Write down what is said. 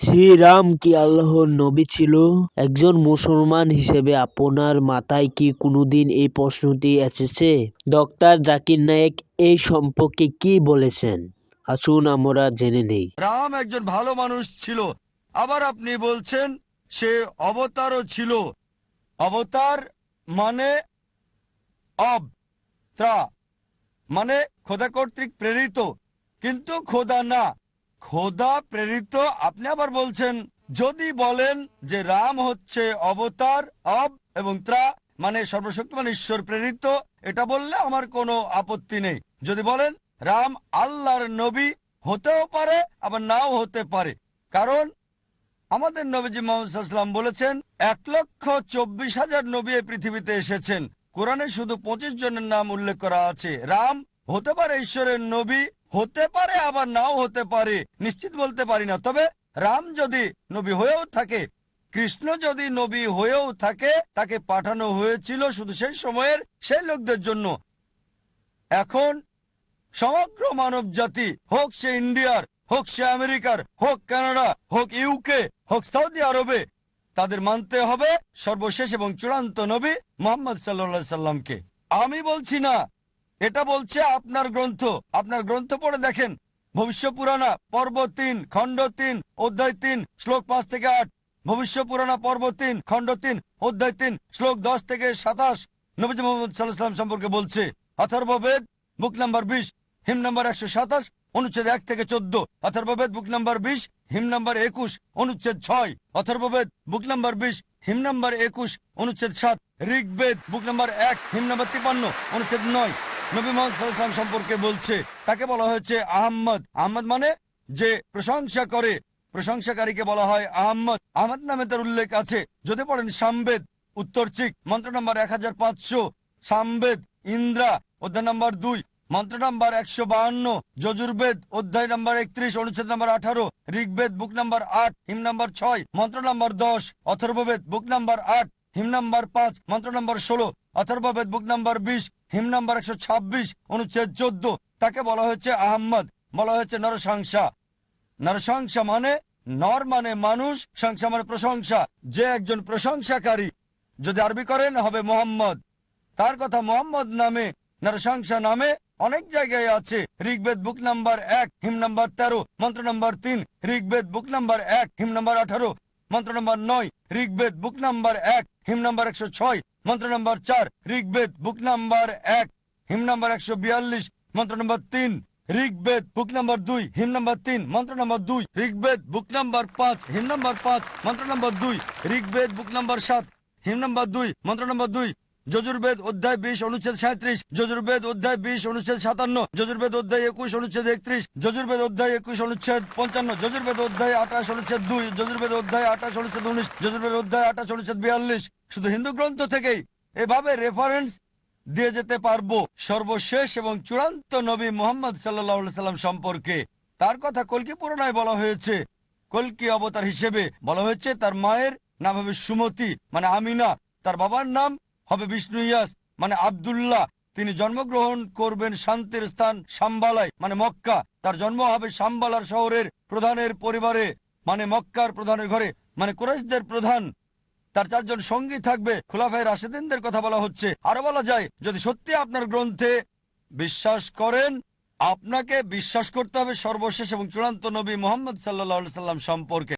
শ্রীরাম কি আল্লাহর নবী ছিল? একজন মুসলমান হিসেবে আপনার মাথায় কি কোনোদিন এই প্রশ্নটি এসেছে? ডক্টর জাকির নায়েক এই সম্পর্কে কি বলেছেন? আসুন আমরা জেনে নেই। রাম একজন ভালো মানুষ ছিল, আবার আপনি বলছেন সে অবতারও ছিল। অবতার মানে ত্রা মানে খোদা কর্তৃক প্রেরিত, কিন্তু খোদা না, খোদা প্রেরিত। আপনি আবার বলছেন, যদি বলেন যে রাম হচ্ছে অবতার এবং ত্রা মানে সর্বশক্তিমান ঈশ্বর প্রেরিত, এটা বললে আমার কোনো আপত্তি নেই। যদি বলেন রাম আল্লাহর নবী, হতেও পারে আবার নাও হতে পারে, কারণ আমাদের নবীজি মুহাম্মদ সাল্লাল্লাহু আলাইহি ওয়াসাল্লাম বলেছেন 1,24,000 নবী এই পৃথিবীতে এসেছেন, কোরআনে শুধু 25 জনের নাম উল্লেখ করা আছে। রাম হতে পারে ঈশ্বরের নবী, হতে পারে আবার নাও হতে পারে, নিশ্চিত বলতে পারি না। তবে রাম যদি নবী হয়েও থাকে, কৃষ্ণ যদি নবী হয়েও থাকে, তাকে পাঠানো হয়েছিল শুধু সেই সময়ের সেই লোকদের জন্য। এখন সমগ্র মানব জাতি, হোক সে ইন্ডিয়ার, হোক সে আমেরিকার, হোক কানাডা, হোক ইউকে, হোক সৌদি আরবে, তাদের মানতে হবে সর্বশেষ এবং চূড়ান্ত নবী মুহাম্মদ সাল্লাল্লাহু আলাইহি সাল্লামকে। আমি বলছি না, এটা বলছে আপনার গ্রন্থ। আপনার গ্রন্থ পড়ে দেখেন, ভবিষ্য পুরাণা পর্ব 3 খণ্ড 3 অধ্যায় 3 শ্লোক 5 থেকে 8, ভবিষ্য পুরাণা পর্ব 3 খণ্ড 3 অধ্যায় 3 শ্লোক 10 থেকে 27 নবীজি মুহাম্মদ সাল্লাল্লাহু আলাইহি সাল্লাম সম্পর্কে বলছে। অথর্ববেদ বুক নাম্বার 20 হিম নাম্বার 127 অনুচ্ছেদ 1 থেকে 14, অথর্ববেদ বুক নাম্বার 20 হিম নাম্বার 21 অনুচ্ছেদ 6, অথর্ববেদ বুক নাম্বার 20 হিম নাম্বার 21 অনুচ্ছেদ 7, ঋগ্বেদ বুক নাম্বার 1 হিম নাম্বার 53 অনুচ্ছেদ 9 নবী মুহাম্মদ সাল্লাল্লাহু আলাইহি ওয়াসাল্লাম সম্পর্কে বলছে। তাকে বলা হয়েছে আহম্মদ। আহম্মদ মানে যে প্রশংসা করে, প্রশংসাকারীকে বলা হয় আহম্মদ। আহমদ নামে তার উল্লেখ আছে। যদি পড়েন সামবেদ উত্তরচিক মন্ত্র নাম্বার 1500, সামবেদ ইন্দ্রা অধ্যায় নাম্বার 2 মন্ত্র নাম্বার 152, যজুর্বেদ অধ্যায় নাম্বার 31 অনুচ্ছেদ নাম্বার 18, ঋগ্বেদ বুক নাম্বার 8 হিম নাম্বার 6 মন্ত্র নাম্বার 10, অথর্ববেদ বুক নাম্বার 8 হিম নাম্বার 5 মন্ত্র নাম্বার 16, অথর্ববেদ বুক নাম্বার 20 হিম নাম্বার 126 অনুচ্ছেদ 14। তাকে বলা হয়েছে আহম্মদ, বলা হয়েছে নরসংসা। নরসংসা মানে নর মানে মানুষ, সংসা মানে প্রশংসা। যে একজন প্রশংসাকারী, যদি আরবি করেন হবে মোহাম্মদ। তার কথা মোহাম্মদ নামে, নরসংসা নামে অনেক জায়গায় আছে। ঋগ্বেদ বুক নাম্বার 1 হিম নাম্বার 13 মন্ত্র নাম্বার 3, ঋগ্বেদ বুক নাম্বার 1 হিম নাম্বার 18 মন্ত্র নাম্বার 9, ঋগ্বেদ বুক নাম্বার 1 হিম নাম্বার 106 মন্ত্র নাম্বার 4, ঋগ্বেদ বুক নাম্বার 1 হিম নাম্বার 142 মন্ত্র নাম্বার 3, ঋগ্বেদ বুক নাম্বার 2 হিম নাম্বার 3 মন্ত্র নাম্বার 2, ঋগ্বেদ বুক নাম্বার 5 হিম নাম্বার 5 মন্ত্র নাম্বার 2, ঋগ্বেদ বুক নাম্বার 7 হিম নাম্বার 2 মন্ত্র নাম্বার 2, যজুর্বেদ অধ্যায় 20 অনুচ্ছেদ 37, যজুর্বেদ অধ্যায় 20 অনুচ্ছেদ 57, যজুর্বেদ অধ্যায় 21 অনুচ্ছেদ 31, যজুর্বেদ অধ্যায় 21 অনুচ্ছেদ 55, যজুর্বেদ অধ্যায় 28 অনুচ্ছেদ 2, যজুর্বেদ অধ্যায় 28 অনুচ্ছেদ 19, যজুর্বেদ অধ্যায় 28 অনুচ্ছেদ 42। শুধু হিন্দু গ্রন্থ থেকেই এভাবে রেফারেন্স দিয়ে যেতে পারবো সর্বশেষ এবং চূড়ান্ত নবী মুহাম্মদ সাল্লাল্লাহু আলাইহি সাল্লাম সম্পর্কে। তার কথা কল্কি পুরাণায় বলা হয়েছে, কল্কি অবতার হিসেবে বলা হয়েছে। তার মায়ের নাম হবে সুমতি মানে আমিনা, তার বাবার নাম হবে বিষ্ণু ইয়াস মানে আব্দুল্লাহ। তিনি জন্মগ্রহণ করবেন শান্তির স্থান সাম্বালায় মানে মক্কা। তার জন্ম হবে সাম্বালার শহরের প্রধানের পরিবারে মানে মক্কার প্রধানের ঘরে মানে কুরাইশদের প্রধান। তার 4 জন সঙ্গী থাকবে, খুলাফায়ে রাশেদিনদের কথা বলা হচ্ছে। আরো বলা যায়, যদি সত্যি আপনার গ্রন্থে বিশ্বাস করেন, আপনাকে বিশ্বাস করতে হবে সর্বশেষ এবং চূড়ান্ত নবী মুহাম্মদ সাল্লাল্লাহু আলাইহি সাল্লাম সম্পর্কে।